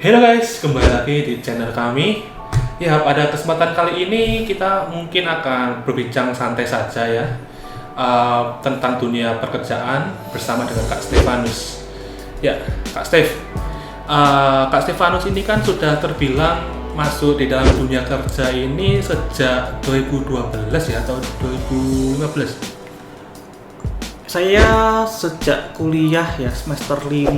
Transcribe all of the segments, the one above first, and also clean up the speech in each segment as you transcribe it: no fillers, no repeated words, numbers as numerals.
Halo guys, kembali lagi di channel kami. Ya, pada kesempatan kali ini kita mungkin akan berbincang santai saja ya tentang dunia pekerjaan bersama dengan Kak Stefanus. Ya, Kak Kak Stefanus ini kan sudah terbilang masuk di dalam dunia kerja ini sejak 2012 ya atau 2015. Saya sejak kuliah ya semester 5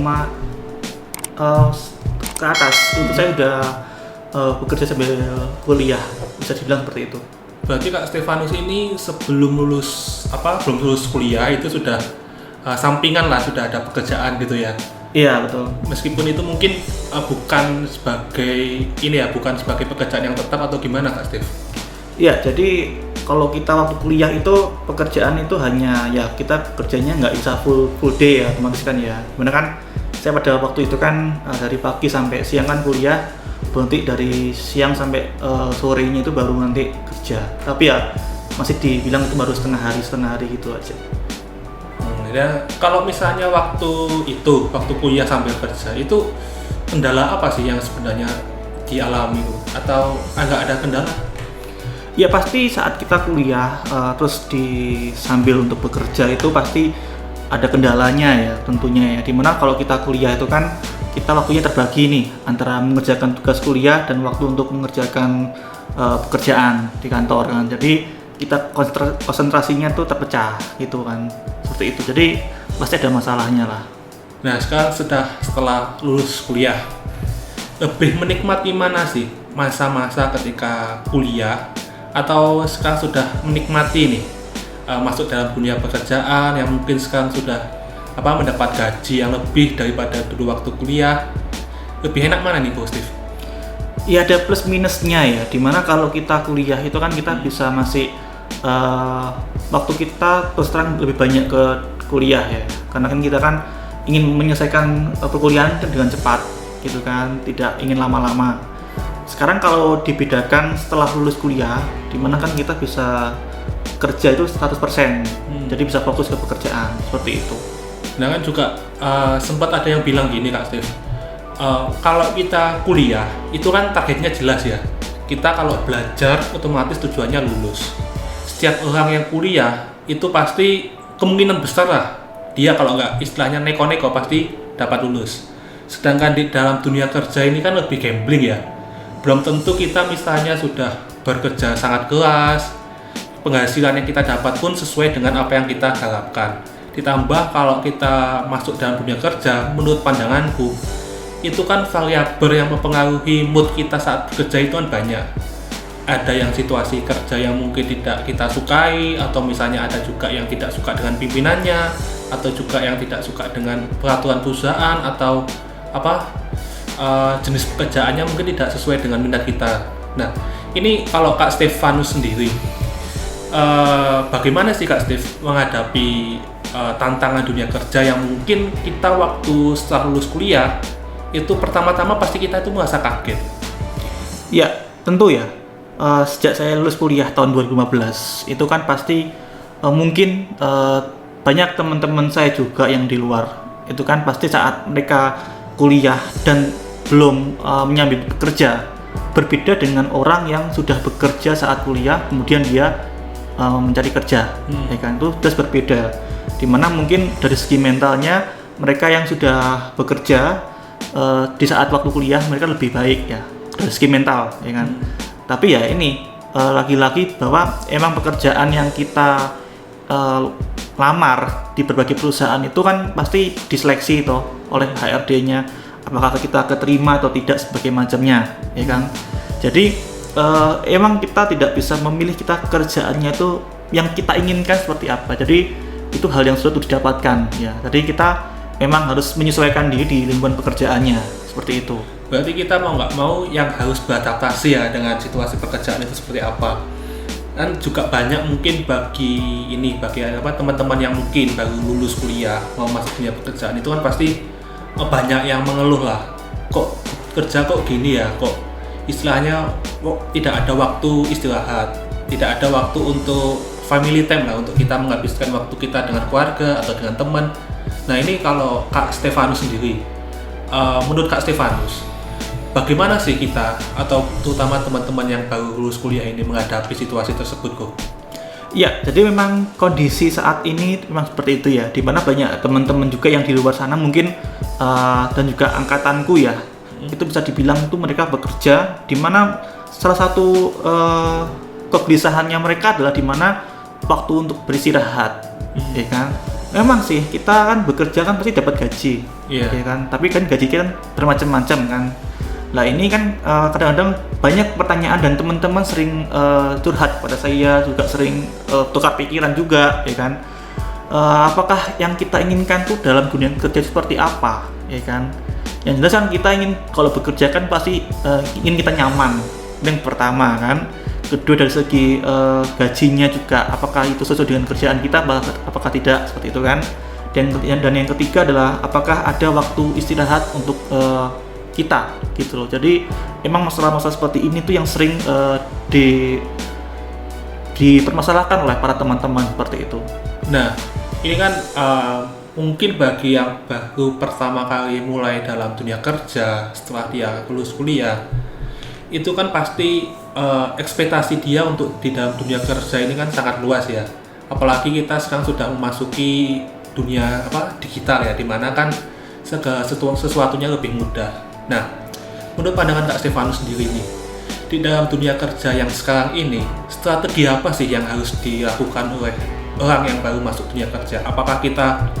ke atas itu saya udah bekerja sambil kuliah, bisa dibilang seperti itu. Berarti Kak Stefanus ini sebelum belum lulus kuliah itu sudah sampingan lah, sudah ada pekerjaan gitu ya. Iya betul. Meskipun itu mungkin bukan sebagai pekerjaan yang tetap atau gimana Kak Stef? Iya, jadi kalau kita waktu kuliah itu pekerjaan itu hanya ya kita kerjanya nggak bisa full day ya, otomatis kan ya. Benar kan? Saya pada waktu itu kan dari pagi sampai siang kan kuliah, berhenti dari siang sampai sorenya itu baru nanti kerja. Tapi ya masih dibilang itu baru setengah hari gitu aja. Ya, kalau misalnya waktu kuliah sambil kerja itu kendala apa sih yang sebenarnya dialami atau nggak ada kendala? Ya pasti saat kita kuliah terus sambil untuk bekerja itu pasti ada kendalanya ya tentunya ya. Dimana kalau kita kuliah itu kan kita waktunya terbagi nih antara mengerjakan tugas kuliah dan waktu untuk mengerjakan pekerjaan di kantor kan. Jadi kita konsentrasinya tuh terpecah gitu kan, seperti itu. Jadi pasti ada masalahnya lah. Nah sekarang setelah lulus kuliah, lebih menikmati mana sih masa-masa ketika kuliah atau sekarang sudah menikmati nih masuk dalam dunia pekerjaan yang mungkin sekarang sudah mendapat gaji yang lebih daripada dulu waktu kuliah? Lebih enak mana nih Bos Steve? Ya ada plus minusnya ya, dimana kalau kita kuliah itu kan kita bisa masih waktu kita terus terang lebih banyak ke kuliah ya, karena kan kita kan ingin menyelesaikan perkuliahan dengan cepat gitu kan, tidak ingin lama-lama. Sekarang kalau dibedakan setelah lulus kuliah, dimana kan kita bisa kerja itu 100%, jadi bisa fokus ke pekerjaan, seperti itu. Nah kan juga sempat ada yang bilang gini Kak Steve, kalau kita kuliah itu kan targetnya jelas ya, kita kalau belajar otomatis tujuannya lulus. Setiap orang yang kuliah itu pasti kemungkinan besar lah dia kalau nggak istilahnya neko-neko pasti dapat lulus. Sedangkan di dalam dunia kerja ini kan lebih gambling ya, belum tentu kita misalnya sudah bekerja sangat keras, penghasilan yang kita dapat pun sesuai dengan apa yang kita harapkan. Ditambah kalau kita masuk dalam dunia kerja, menurut pandanganku itu kan variabel yang mempengaruhi mood kita saat bekerja itu kan banyak. Ada yang situasi kerja yang mungkin tidak kita sukai, atau misalnya ada juga yang tidak suka dengan pimpinannya, atau juga yang tidak suka dengan peraturan perusahaan, atau jenis pekerjaannya mungkin tidak sesuai dengan minat kita. Nah ini kalau Kak Stefanus sendiri, bagaimana sih Kak Steve menghadapi tantangan dunia kerja yang mungkin kita waktu setelah lulus kuliah itu pertama-tama pasti kita itu merasa kaget? Ya tentu ya, sejak saya lulus kuliah tahun 2015 itu kan pasti mungkin banyak teman-teman saya juga yang di luar itu kan pasti saat mereka kuliah dan belum menyambi bekerja, berbeda dengan orang yang sudah bekerja saat kuliah kemudian dia mencari kerja, ya kan, itu terus berbeda. Dimana mungkin dari segi mentalnya mereka yang sudah bekerja di saat waktu kuliah mereka lebih baik ya dari segi mental, ya kan. Tapi ya ini lagi-lagi bahwa emang pekerjaan yang kita lamar di berbagai perusahaan itu kan pasti diseleksi toh oleh HRD-nya, apakah kita keterima atau tidak sebagai macamnya, ya kan. Jadi emang kita tidak bisa memilih kita kerjaannya itu yang kita inginkan seperti apa. Jadi itu hal yang sudah didapatkan ya. Jadi kita memang harus menyesuaikan diri di lingkungan pekerjaannya, seperti itu. Berarti kita mau nggak mau yang harus beradaptasi ya dengan situasi pekerjaan itu seperti apa. Dan juga banyak mungkin bagi teman-teman yang mungkin baru lulus kuliah mau masuk dunia pekerjaan itu kan pasti banyak yang mengeluh lah, kok kerja kok gini ya, kok istilahnya tidak ada waktu istirahat, tidak ada waktu untuk family time lah, untuk kita menghabiskan waktu kita dengan keluarga atau dengan teman. Nah ini kalau Kak Stefanus sendiri, menurut Kak Stefanus bagaimana sih kita atau terutama teman-teman yang baru lulus kuliah ini menghadapi situasi tersebut kok? Ya, jadi memang kondisi saat ini memang seperti itu ya, dimana banyak teman-teman juga yang di luar sana mungkin dan juga angkatanku ya, itu bisa dibilang itu mereka bekerja, dimana salah satu kegelisahannya mereka adalah dimana waktu untuk beristirahat, ya kan? Memang sih kita kan bekerja kan pasti dapat gaji, ya kan? Tapi kan gaji kita kan bermacam-macam kan. Nah ini kan kadang-kadang banyak pertanyaan dan teman-teman sering curhat pada saya, juga sering tukar pikiran juga, ya kan? Apakah yang kita inginkan tuh dalam dunia kerja seperti apa, ya kan? Yang jelas kan kita ingin kalau bekerja kan pasti ingin kita nyaman, yang pertama kan. Kedua dari segi gajinya juga, apakah itu sesuai dengan kerjaan kita, apakah tidak, seperti itu kan. Dan yang ketiga adalah apakah ada waktu istirahat untuk kita, gitu loh. Jadi emang masalah-masalah seperti ini tuh yang sering dipermasalahkan oleh para teman-teman seperti itu. Nah, ini kan mungkin bagi yang baru pertama kali mulai dalam dunia kerja setelah dia lulus kuliah, itu kan pasti ekspektasi dia untuk di dalam dunia kerja ini kan sangat luas ya. Apalagi kita sekarang sudah memasuki dunia digital ya, dimana kan segala sesuatunya lebih mudah. Nah, menurut pandangan Kak Stefanus sendiri nih, di dalam dunia kerja yang sekarang ini, strategi apa sih yang harus dilakukan oleh orang yang baru masuk dunia kerja? Apakah kita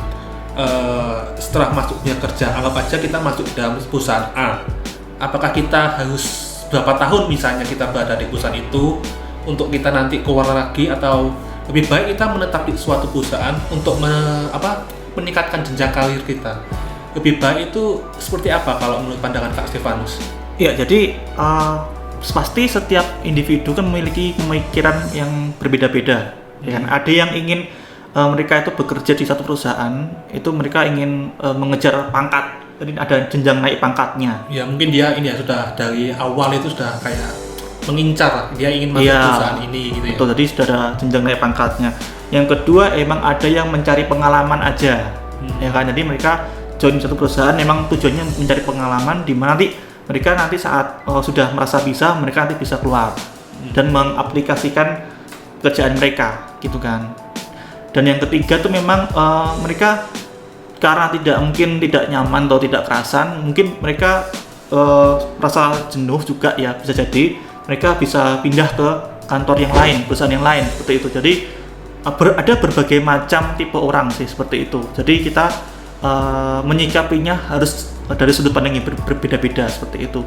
setelah masuk dunia kerja, anggap aja kita masuk dalam perusahaan A, apakah kita harus berapa tahun misalnya kita berada di perusahaan itu untuk kita nanti keluar lagi, atau lebih baik kita menetap di suatu perusahaan untuk meningkatkan jenjang karir kita? Lebih baik itu seperti apa kalau menurut pandangan Kak Stefanus? Ya, jadi pasti setiap individu kan memiliki pemikiran yang berbeda-beda, ya kan? Ada yang ingin mereka itu bekerja di satu perusahaan, itu mereka ingin mengejar pangkat, jadi ada jenjang naik pangkatnya. Ya mungkin dia ini ya sudah dari awal itu sudah kayak mengincar, dia ingin masuk perusahaan ini gitu ya. Betul, jadi sudah ada jenjang naik pangkatnya. Yang kedua, emang ada yang mencari pengalaman aja, ya kan? Jadi mereka join satu perusahaan memang tujuannya mencari pengalaman, di mana mereka nanti saat sudah merasa bisa, mereka nanti bisa keluar dan mengaplikasikan kerjaan mereka, gitu kan. Dan yang ketiga tuh memang mereka karena tidak nyaman atau tidak kerasan, mungkin mereka merasa jenuh juga ya, bisa jadi mereka bisa pindah ke kantor yang lain, perusahaan yang lain, seperti itu. Jadi ada berbagai macam tipe orang sih seperti itu. Jadi kita menyikapinya harus dari sudut pandang yang berbeda-beda seperti itu.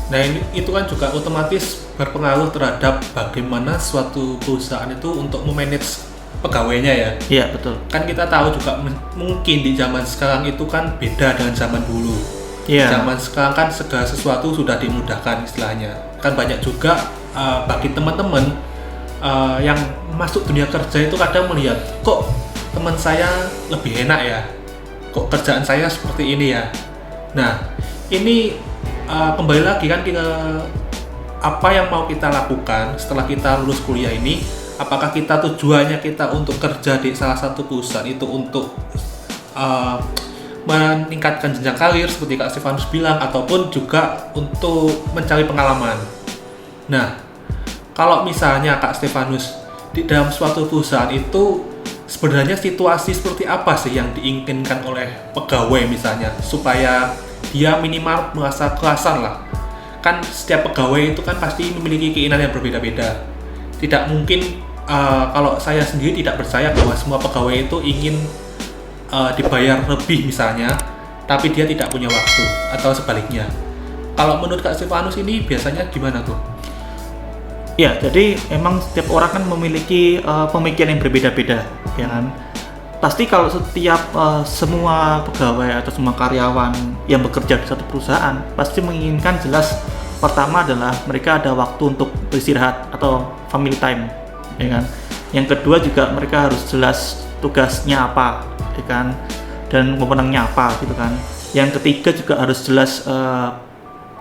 Nah itu kan juga otomatis berpengaruh terhadap bagaimana suatu perusahaan itu untuk memanage pegawainya ya. Iya, betul. Kan kita tahu juga mungkin di zaman sekarang itu kan beda dengan zaman dulu. Iya. Zaman sekarang kan segala sesuatu sudah dimudahkan istilahnya. Kan banyak juga bagi teman-teman yang masuk dunia kerja itu kadang melihat, kok teman saya lebih enak ya, kok kerjaan saya seperti ini ya. Nah ini kembali lagi kan ke apa yang mau kita lakukan setelah kita lulus kuliah ini. Apakah kita tujuannya kita untuk kerja di salah satu perusahaan itu untuk meningkatkan jenjang karir seperti Kak Stefanus bilang, ataupun juga untuk mencari pengalaman. Nah, kalau misalnya Kak Stefanus di dalam suatu perusahaan itu sebenarnya situasi seperti apa sih yang diinginkan oleh pegawai misalnya supaya dia minimal merasa kerasan lah. Kan setiap pegawai itu kan pasti memiliki keinginan yang berbeda-beda. Tidak mungkin kalau saya sendiri tidak percaya bahwa semua pegawai itu ingin dibayar lebih misalnya, tapi dia tidak punya waktu, atau sebaliknya. Kalau menurut Kak Stefanus ini biasanya gimana tuh? Ya, jadi emang setiap orang kan memiliki pemikiran yang berbeda-beda, ya kan? Pasti kalau setiap semua pegawai atau semua karyawan yang bekerja di satu perusahaan pasti menginginkan jelas, pertama adalah mereka ada waktu untuk beristirahat atau family time, ya kan. Yang kedua juga mereka harus jelas tugasnya apa, ya kan, dan wewenangnya apa, gitu kan. Yang ketiga juga harus jelas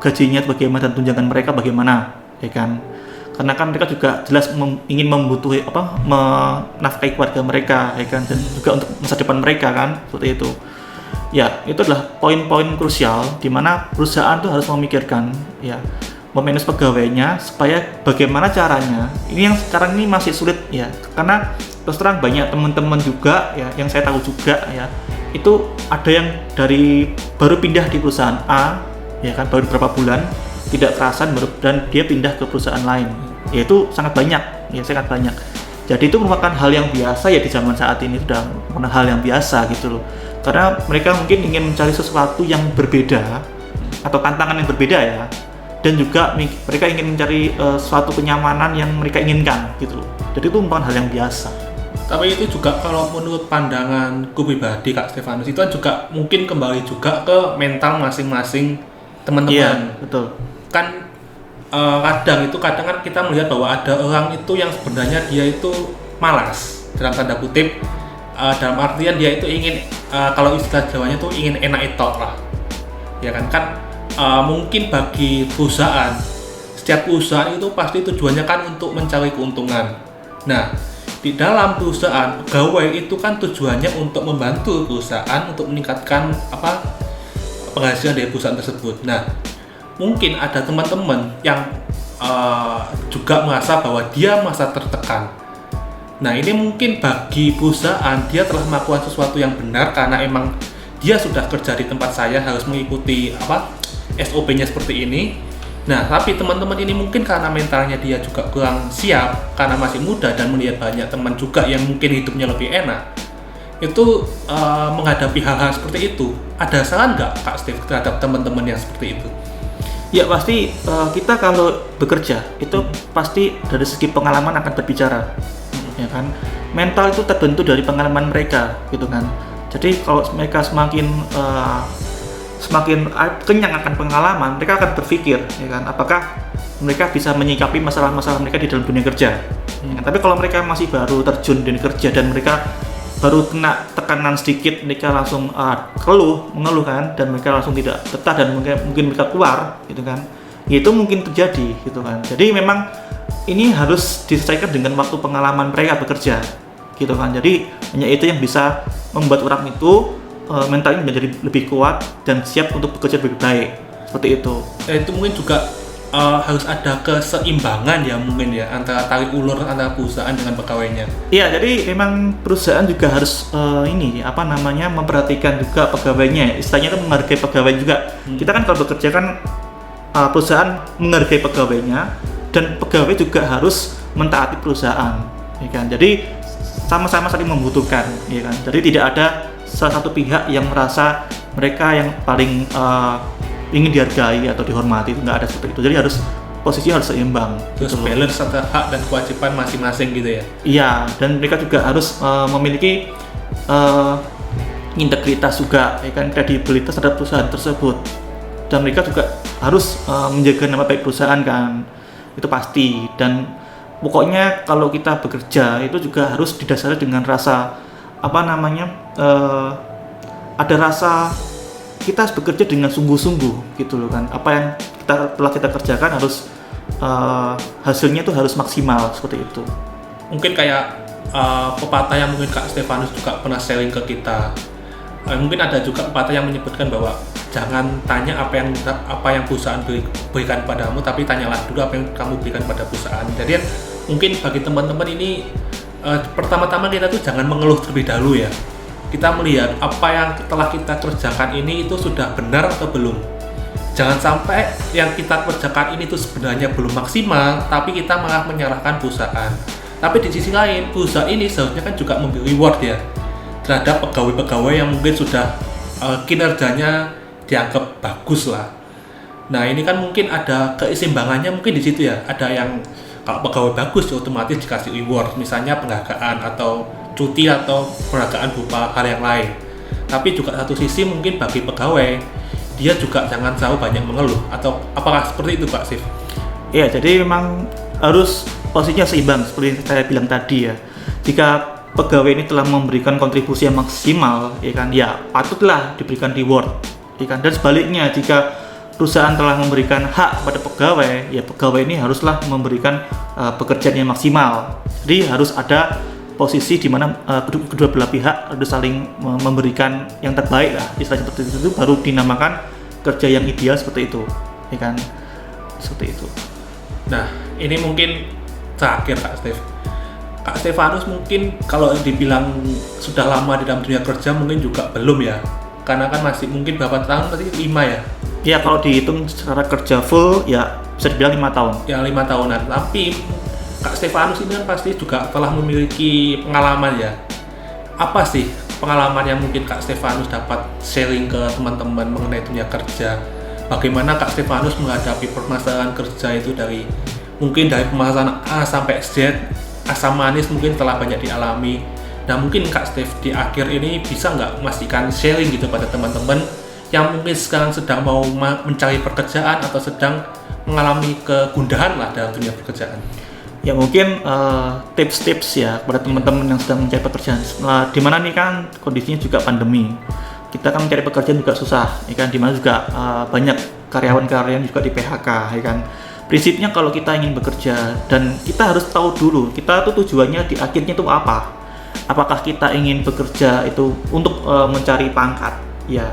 gajinya bagaimana dan tunjangan mereka bagaimana, ya kan. Karena kan mereka juga jelas ingin membutuhkan menafkahi keluarga mereka, ya kan, dan juga untuk masa depan mereka kan, seperti itu. Ya, itu adalah poin-poin krusial di mana perusahaan tuh harus memikirkan ya memanage pegawainya supaya bagaimana caranya. Ini yang sekarang ini masih sulit ya, karena terus terang banyak teman-teman juga ya yang saya tahu juga ya, itu ada yang dari baru pindah di perusahaan A ya kan, baru beberapa bulan tidak kerasan dan dia pindah ke perusahaan lain. Ya itu sangat banyak ya, sangat banyak. Jadi itu merupakan hal yang biasa ya di zaman saat ini, sudah merupakan hal yang biasa gitu loh. Karena mereka mungkin ingin mencari sesuatu yang berbeda atau tantangan yang berbeda ya, dan juga mereka ingin mencari suatu kenyamanan yang mereka inginkan gitu loh. Jadi itu merupakan hal yang biasa. Tapi itu juga kalau menurut pandanganku pribadi Kak Stefanus, itu kan juga mungkin kembali juga ke mental masing-masing teman-teman. Iya, betul. Kan kadang kan kita melihat bahwa ada orang itu yang sebenarnya dia itu malas dalam tanda kutip, dalam artian dia itu ingin kalau istilah Jawanya tuh ingin enak etok lah ya kan mungkin bagi perusahaan, setiap perusahaan itu pasti tujuannya kan untuk mencari keuntungan. Nah, di dalam perusahaan pegawai itu kan tujuannya untuk membantu perusahaan untuk meningkatkan penghasilan dari perusahaan tersebut. Nah, mungkin ada teman-teman yang juga merasa bahwa dia merasa tertekan. Nah, ini mungkin bagi perusahaan dia telah melakukan sesuatu yang benar karena emang dia sudah kerja di tempat saya harus mengikuti SOP-nya seperti ini. Nah, tapi teman-teman ini mungkin karena mentalnya dia juga kurang siap karena masih muda dan melihat banyak teman juga yang mungkin hidupnya lebih enak, itu menghadapi hal-hal seperti itu. Ada saran nggak Kak Steve terhadap teman-teman yang seperti itu? Ya pasti kita kalau bekerja itu pasti dari segi pengalaman akan berbicara, ya kan. Mental itu terbentuk dari pengalaman mereka, gitu kan. Jadi kalau mereka semakin kenyang akan pengalaman, mereka akan berpikir, ya kan, apakah mereka bisa menyikapi masalah-masalah mereka di dalam dunia kerja. Ya kan? Tapi kalau mereka masih baru terjun di dunia kerja dan mereka baru kena tekanan sedikit, mereka langsung mengeluh kan, dan mereka langsung tidak betah dan mungkin mereka keluar, gitu kan. Ya, itu mungkin terjadi, gitu kan. Jadi memang ini harus disesuaikan dengan waktu pengalaman mereka bekerja, gitu kan. Jadi hanya itu yang bisa membuat orang itu mentalnya menjadi lebih kuat dan siap untuk bekerja lebih baik, seperti itu. Itu mungkin juga harus ada keseimbangan ya mungkin ya antara tarik ulur antara perusahaan dengan pegawainya. Iya, jadi memang perusahaan juga harus memperhatikan juga pegawainya. Istilahnya itu menghargai pegawai juga. Kita kan kalau bekerja kan perusahaan menghargai pegawainya dan pegawai juga harus mentaati perusahaan, ya kan. Jadi sama-sama saling membutuhkan, ya kan. Jadi tidak ada salah satu pihak yang merasa mereka yang paling ingin dihargai atau dihormati, itu nggak ada seperti itu. Jadi posisinya harus seimbang. Terus gitu, balance antara hak dan kewajiban masing-masing gitu ya. Iya, dan mereka juga harus memiliki integritas juga, ya kan, kredibilitas terhadap perusahaan tersebut. Dan mereka juga harus menjaga nama baik perusahaan kan, itu pasti. Dan pokoknya kalau kita bekerja itu juga harus didasari dengan rasa ada rasa kita harus bekerja dengan sungguh-sungguh gitu loh kan. Apa yang telah kita kerjakan harus hasilnya itu harus maksimal, seperti itu. Mungkin kayak pepatah yang mungkin Kak Stefanus juga pernah sharing ke kita. Mungkin ada juga pepatah yang menyebutkan bahwa jangan tanya apa yang perusahaan berikan padamu, tapi tanyalah dulu apa yang kamu berikan pada perusahaan. Jadi mungkin bagi teman-teman ini pertama-tama kita tuh jangan mengeluh terlebih dahulu ya. Kita melihat apa yang telah kita kerjakan ini itu sudah benar atau belum. Jangan sampai yang kita kerjakan ini tuh sebenarnya belum maksimal, tapi kita malah menyalahkan perusahaan. Tapi di sisi lain, perusahaan ini seharusnya kan juga memberi reward ya terhadap pegawai-pegawai yang mungkin sudah kinerjanya dianggap bagus lah. Nah, ini kan mungkin ada keseimbangannya mungkin di situ ya. Ada yang kalau pegawai bagus otomatis dikasih reward, misalnya penghargaan atau cuti atau penghargaan berupa hal yang lain. Tapi juga satu sisi mungkin bagi pegawai dia juga jangan terlalu banyak mengeluh, atau apakah seperti itu Pak Sif? Iya, jadi memang harus posisinya seimbang seperti yang saya bilang tadi ya. Jika pegawai ini telah memberikan kontribusi yang maksimal, ya kan, ya patutlah diberikan reward, ya kan. Dan sebaliknya, jika perusahaan telah memberikan hak pada pegawai, ya pegawai ini haruslah memberikan pekerjaan yang maksimal. Jadi harus ada posisi di mana kedua belah pihak harus saling memberikan yang terbaik lah, istilah seperti itu, baru dinamakan kerja yang ideal seperti itu, ya kan? Seperti itu. Nah, ini mungkin terakhir Kak Steve. Kak Stefanus mungkin kalau dibilang sudah lama di dalam dunia kerja mungkin juga belum ya, karena kan masih mungkin berapa tahun, berarti 5 ya? Ya kalau dihitung secara kerja full ya bisa dibilang 5 tahun. Ya 5 tahunan, tapi Kak Stefanus ini kan pasti juga telah memiliki pengalaman ya. Apa sih pengalaman yang mungkin Kak Stefanus dapat sharing ke teman-teman mengenai dunia kerja? Bagaimana Kak Stefanus menghadapi permasalahan kerja itu dari permasalahan A sampai Z, asam manis mungkin telah banyak dialami. Nah mungkin Kak Steve di akhir ini bisa nggak memastikan sharing gitu pada teman-teman yang mungkin sekarang sedang mau mencari pekerjaan atau sedang mengalami kegundahan lah dalam dunia pekerjaan. Ya mungkin tips-tips ya kepada teman-teman yang sedang mencari pekerjaan. Dimana nih kan kondisinya juga pandemi, kita kan mencari pekerjaan juga susah, ya kan? Dimana juga banyak karyawan-karyawan juga di PHK, ya kan? Prinsipnya kalau kita ingin bekerja dan kita harus tahu dulu kita tuh tujuannya di akhirnya itu apa. Apakah kita ingin bekerja itu untuk mencari pangkat, ya,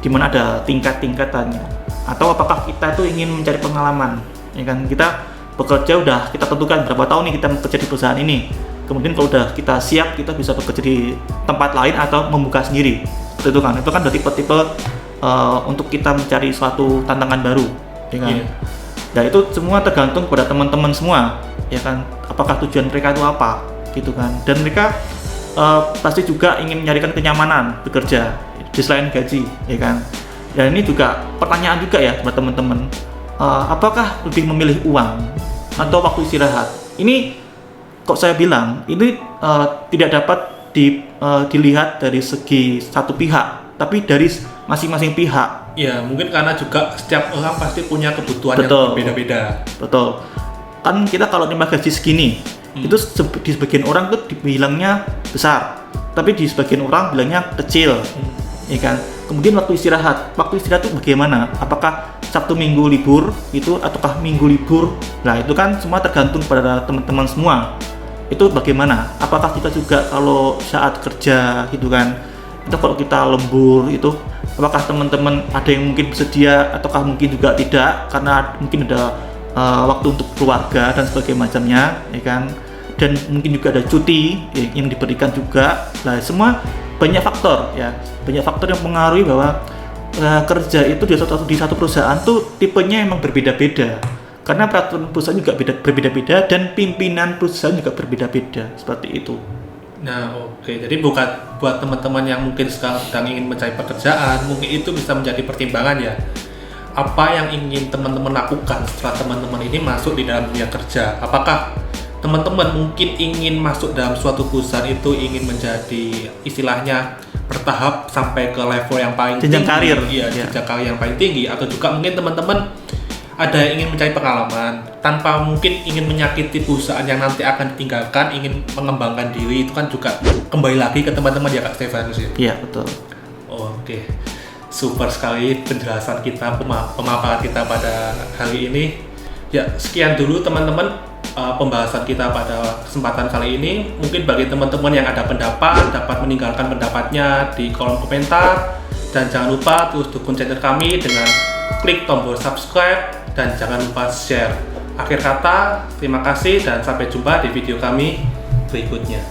dimana ada tingkat-tingkatannya, atau apakah kita itu ingin mencari pengalaman, ya kan? Kita bekerja udah kita tentukan berapa tahun nih kita bekerja di perusahaan ini. Kemudian kalau udah kita siap, kita bisa bekerja di tempat lain atau membuka sendiri. Itu kan udah tipe-tipe untuk kita mencari suatu tantangan baru, ya kan? Yeah. Dan itu semua tergantung pada teman-teman semua, ya kan? Apakah tujuan mereka itu apa, gitu kan? Dan mereka pasti juga ingin mencarikan kenyamanan bekerja di selain gaji, ya kan? Dan ini juga pertanyaan juga ya buat teman-teman, apakah lebih memilih uang atau waktu istirahat? Ini kok saya bilang ini tidak dapat dilihat dari segi satu pihak, tapi dari masing-masing pihak. Ya mungkin karena juga setiap orang pasti punya kebutuhan Betul. yang berbeda-beda. Betul. Kan kita kalau terima gaji segini, itu di sebagian orang tuh dibilangnya besar, tapi di sebagian orang bilangnya kecil, ya kan? Kemudian waktu istirahat itu bagaimana? Apakah Sabtu Minggu libur itu ataukah Minggu libur? Nah itu kan semua tergantung pada teman-teman semua. Itu bagaimana? Apakah kita juga kalau saat kerja gitu kan, itu kalau kita lembur itu, apakah teman-teman ada yang mungkin bersedia ataukah mungkin juga tidak karena mungkin ada waktu untuk keluarga dan sebagainya macamnya, ya kan? Dan mungkin juga ada cuti yang diberikan juga. Nah semua banyak faktor ya, banyak faktor yang mengaruhi bahwa kerja itu di satu perusahaan tuh tipenya emang berbeda-beda. Karena peraturan perusahaan juga berbeda-beda dan pimpinan perusahaan juga berbeda-beda, seperti itu. Nah oke, jadi buat teman-teman yang mungkin sekarang sedang ingin mencari pekerjaan, mungkin itu bisa menjadi pertimbangan ya. Apa yang ingin teman-teman lakukan setelah teman-teman ini masuk di dalam dunia kerja? Apakah teman-teman mungkin ingin masuk dalam suatu perusahaan itu ingin menjadi istilahnya bertahap sampai ke level yang paling jenjang tinggi, karir, jenjang karir yang paling tinggi, atau juga mungkin teman-teman ada yang ingin mencari pengalaman tanpa mungkin ingin menyakiti perusahaan yang nanti akan ditinggalkan, ingin mengembangkan diri, itu kan juga kembali lagi ke teman-teman ya Kak Stefanus ya? Iya betul. Oke, super sekali penjelasan kita, pemaparan kita pada hari ini. Ya sekian dulu teman-teman pembahasan kita pada kesempatan kali ini. Mungkin bagi teman-teman yang ada pendapat dapat meninggalkan pendapatnya di kolom komentar, dan jangan lupa terus dukung channel kami dengan klik tombol subscribe dan jangan lupa share. Akhir kata, terima kasih dan sampai jumpa di video kami berikutnya.